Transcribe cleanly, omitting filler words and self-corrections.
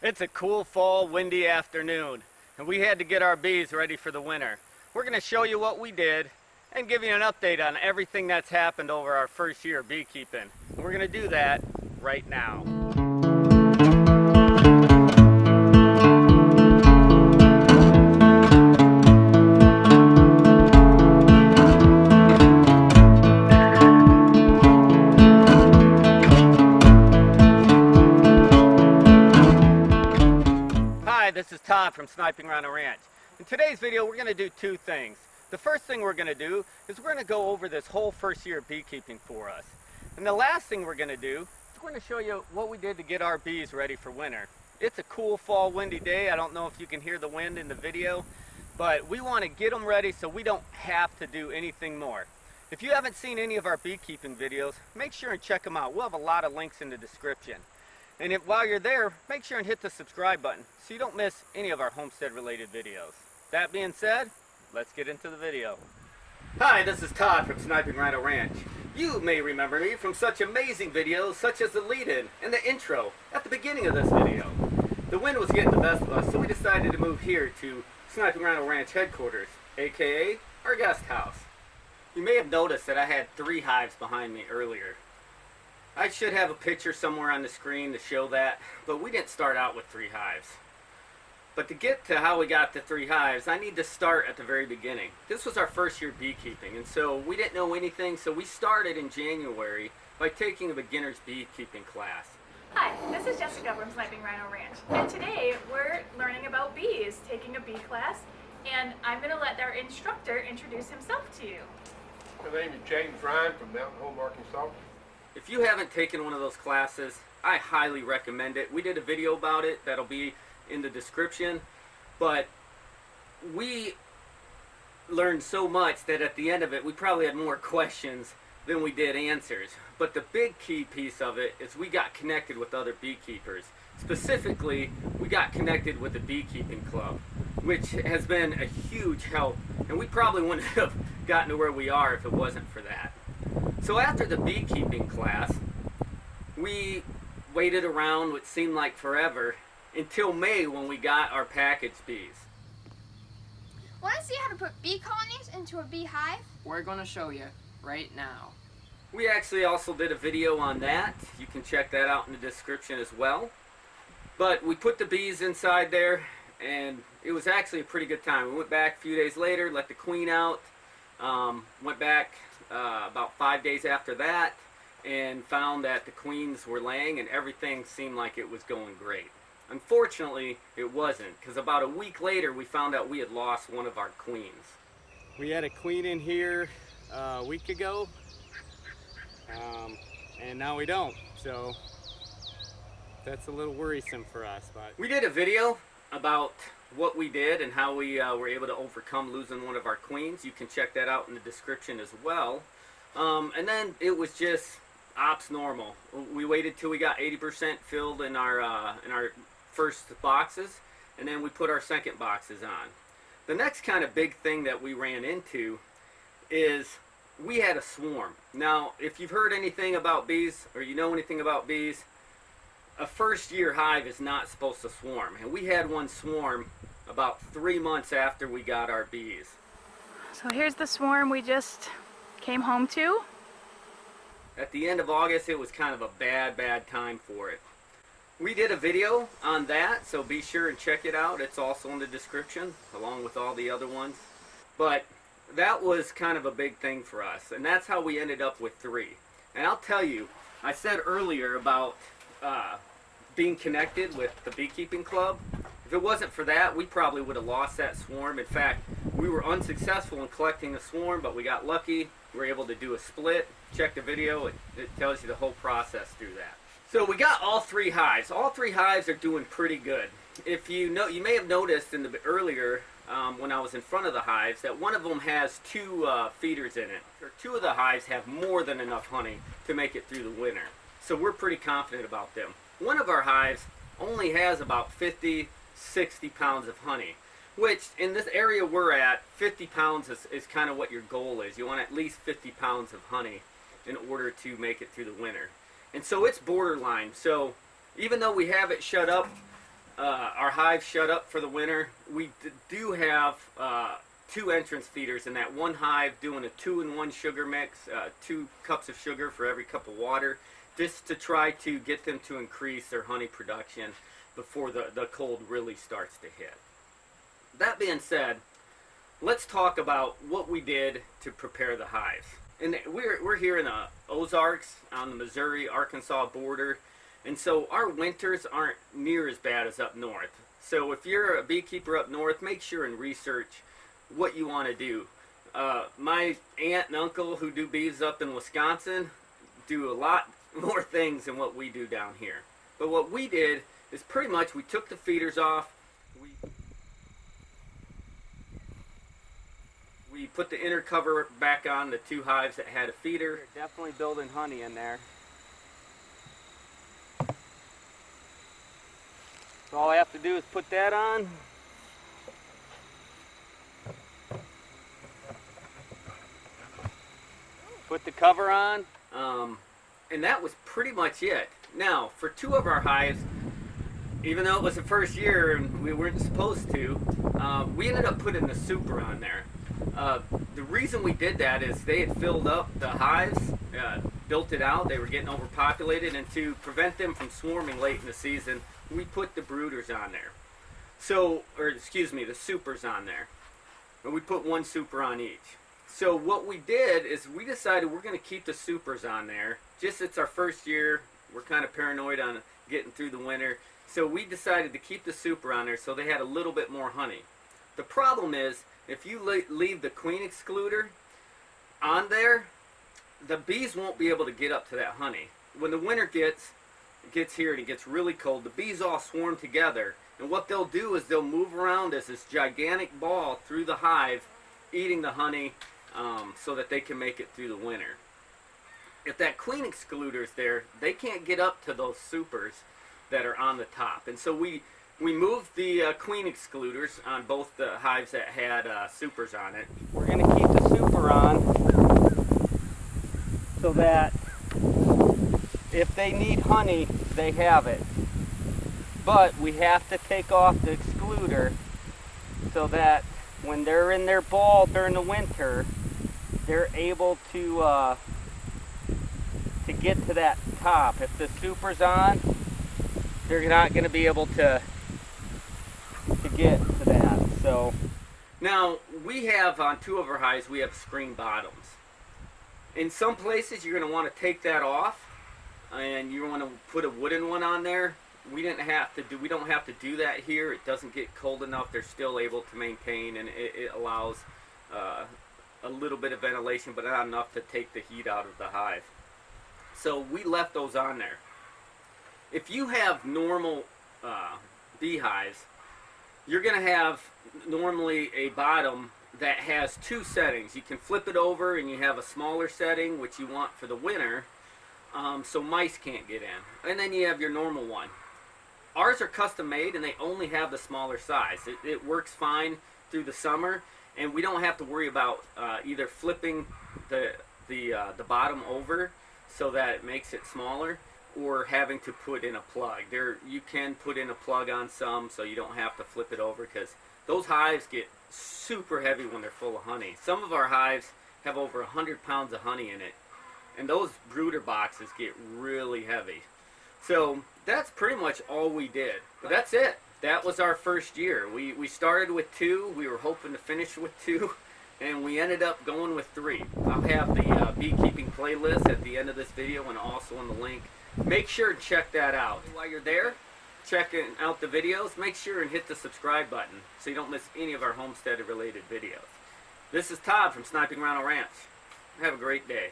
It's a cool fall windy afternoon and we had to get our bees ready for the winter. We're going to show you what we did and give you an update on everything that's happened over our first year of beekeeping. And we're going to do that right now. Hi, this is Todd from Sniping Rhino Ranch. In today's video, we're going to do two things. The first thing we're going to do is we're going to go over this whole first year of beekeeping for us. And the last thing we're going to do is we're going to show you what we did to get our bees ready for winter. It's a cool fall windy day. I don't know if you can hear the wind in the video, but we want to get them ready so we don't have to do anything more. If you haven't seen any of our beekeeping videos, make sure and check them out. We'll have a lot of links in the description. And while you're there, make sure and hit the subscribe button so you don't miss any of our homestead related videos. That being said, let's get into the video. Hi, this is Todd from Sniping Rhino Ranch. You may remember me from such amazing videos such as the lead-in and the intro at the beginning of this video. The wind was getting the best of us, so we decided to move here to Sniping Rhino Ranch headquarters, aka our guest house. You may have noticed that I had 3 hives behind me earlier. I should have a picture somewhere on the screen to show that, but we didn't start out with 3 hives. But to get to how we got to 3 hives, I need to start at the very beginning. This was our first year beekeeping, and so we didn't know anything, so we started in January by taking a beginner's beekeeping class. Hi, this is Jessica from Sniping Rhino Ranch, and today we're learning about bees, taking a bee class, and I'm going to let our instructor introduce himself to you. My name is James Ryan from Mountain Home, Arkansas. If you haven't taken one of those classes, I highly recommend it. We did a video about it that'll be in the description, but we learned so much that at the end of it we probably had more questions than we did answers. But the big key piece of it is we got connected with other beekeepers. Specifically, we got connected with the beekeeping club, which has been a huge help, and we probably wouldn't have gotten to where we are if it wasn't for that. So after the beekeeping class, we waited around what seemed like forever until May when we got our package bees. Want to see how to put bee colonies into a beehive? We're going to show you right now. We actually also did a video on that. You can check that out in the description as well. But we put the bees inside there, and it was actually a pretty good time. We went back a few days later, let the queen out, went back about 5 days after that, and found that the queens were laying and everything seemed like it was going great. Unfortunately, it wasn't, because about a week later we found out we had lost one of our queens. We had a queen in here a week ago, and now we don't, so that's a little worrisome for us. But we did a video about what we did and how we were able to overcome losing one of our queens. You can check that out in the description as well. And then it was just ops normal. We waited till we got 80% filled in our first boxes, and then we put our second boxes on. The next kind of big thing that we ran into is we had a swarm. Now, if you've heard anything about bees, or you know anything about bees, a first year hive is not supposed to swarm, and we had one swarm about 3 months after we got our bees. So here's the swarm we just came home to. At the end of August, it was kind of a bad time for it. We did a video on that, so be sure and check it out. It's also in the description, along with all the other ones. But that was kind of a big thing for us, and that's how we ended up with 3. And I'll tell you, I said earlier about being connected with the beekeeping club. If it wasn't for that, we probably would have lost that swarm. In fact, we were unsuccessful in collecting the swarm, but we got lucky. We were able to do a split. Check the video, it tells you the whole process through that. So we got all 3 hives. All 3 hives are doing pretty good. If you know, you may have noticed in the earlier when I was in front of the hives that one of them has 2 feeders in it. Or 2 of the hives have more than enough honey to make it through the winter. So we're pretty confident about them. One of our hives only has about 50, 60 pounds of honey, which in this area we're at, 50 pounds is kind of what your goal is. You want at least 50 pounds of honey in order to make it through the winter. And so it's borderline. So even though we have it shut up our hive shut up for the winter, we do have 2 entrance feeders in that one hive doing a 2-in-1 sugar mix, 2 cups of sugar for every cup of water, just to try to get them to increase their honey production before the cold really starts to hit. That being said, let's talk about what we did to prepare the hives. And we're here in the Ozarks on the Missouri-Arkansas border, and so our winters aren't near as bad as up north. So if you're a beekeeper up north, make sure and research what you want to do. My aunt and uncle who do bees up in Wisconsin do a lot more things than what we do down here. But what we did is pretty much we took the feeders off, we put the inner cover back on the 2 hives that had a feeder. They're definitely building honey in there. So all I have to do is put that on. Put the cover on. And that was pretty much it. Now, for 2 of our hives, even though it was the first year and we weren't supposed to, we ended up putting the super on there. The reason we did that is they had filled up the hives, built it out, they were getting overpopulated, and to prevent them from swarming late in the season, we put the brooders on there. So, or excuse me, the supers on there. And we put 1 super on each. So what we did is we decided we're going to keep the supers on there. Just it's our first year, we're kind of paranoid on getting through the winter. So we decided to keep the super on there so they had a little bit more honey. The problem is, if you leave the queen excluder on there, the bees won't be able to get up to that honey. When the winter gets here and it gets really cold, the bees all swarm together, and what they'll do is they'll move around as this gigantic ball through the hive, eating the honey so that they can make it through the winter. If that queen excluder is there, they can't get up to those supers that are on the top, and so we moved the queen excluders on both the hives that had supers on it. We're going to keep the super on so that if they need honey, they have it. But we have to take off the excluder so that when they're in their ball during the winter, they're able to get to that top. If the super's on, they're not going to be able to get to that. So now we have on 2 of our hives, we have screen bottoms. In some places you're going to want to take that off and you want to put a wooden one on there. We don't have to do that here. It doesn't get cold enough. They're still able to maintain, and it allows a little bit of ventilation, but not enough to take the heat out of the hive. So we left those on there. If you have normal beehives, you're going to have normally a bottom that has 2 settings. You can flip it over and you have a smaller setting, which you want for the winter, so mice can't get in. And then you have your normal one. Ours are custom made and they only have the smaller size. It works fine through the summer, and we don't have to worry about either flipping the bottom over so that it makes it smaller, or having to put in a plug. You can put in a plug on some so you don't have to flip it over, because those hives get super heavy when they're full of honey. Some of our hives have over 100 pounds of honey in it, and those brooder boxes get really heavy. So that's pretty much all we did. But that's it. That was our first year. We started with 2. We were hoping to finish with 2, and we ended up going with 3. I'll have the beekeeping playlist at the end of this video and also in the link. Make sure and check that out. While you're there, checking out the videos, make sure and hit the subscribe button so you don't miss any of our homestead related videos. This is Todd from Sniping Rhino Ranch. Have a great day.